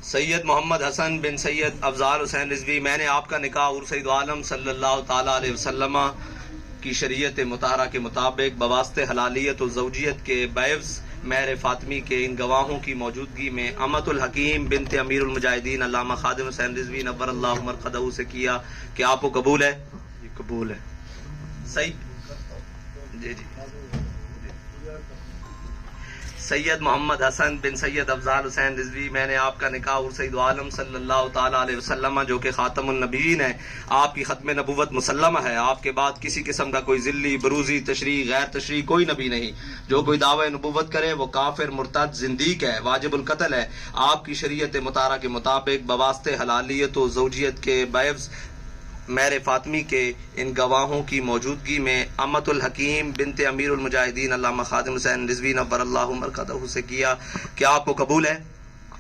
سید محمد حسن بن سید افضال حسین رضوی، میں نے آپ کا نکاح اور سید عالم صلی اللہ تعالیٰ علیہ وسلم کی شریعت مطہرہ کے مطابق بواسطہ حلالیت و زوجیت کے بعوض مہر فاطمی کے ان گواہوں کی موجودگی میں امت الحکیم بنت امیر المجاہدین علامہ خادم حسین رضوی نور اللہ مرقدہ سے کیا کہ آپ کو قبول ہے؟ یہ قبول ہے. صحیح جی. سید محمد حسن بن سید افضال حسین رضوی، میں نے آپ کا نکاح اور سید عالم صلی اللہ تعالیٰ علیہ وسلم جو کہ خاتم النبیین ہے، آپ کی ختم نبوت مسلمہ ہے، آپ کے بعد کسی قسم کا کوئی ذلی بروزی تشریح غیر تشریح کوئی نبی نہیں. جو کوئی دعوی نبوت کرے وہ کافر مرتد زندیق ہے، واجب القتل ہے. آپ کی شریعت مطہرہ کے مطابق بواسطہ حلالیت و زوجیت کے بعوض مہر فاطمی کے ان گواہوں کی موجودگی میں امت الحکیم بنت امیر المجاہدین علامہ خادم حسین رضوی نور اللہ مرقدہ سے کیا کہ آپ کو قبول ہے؟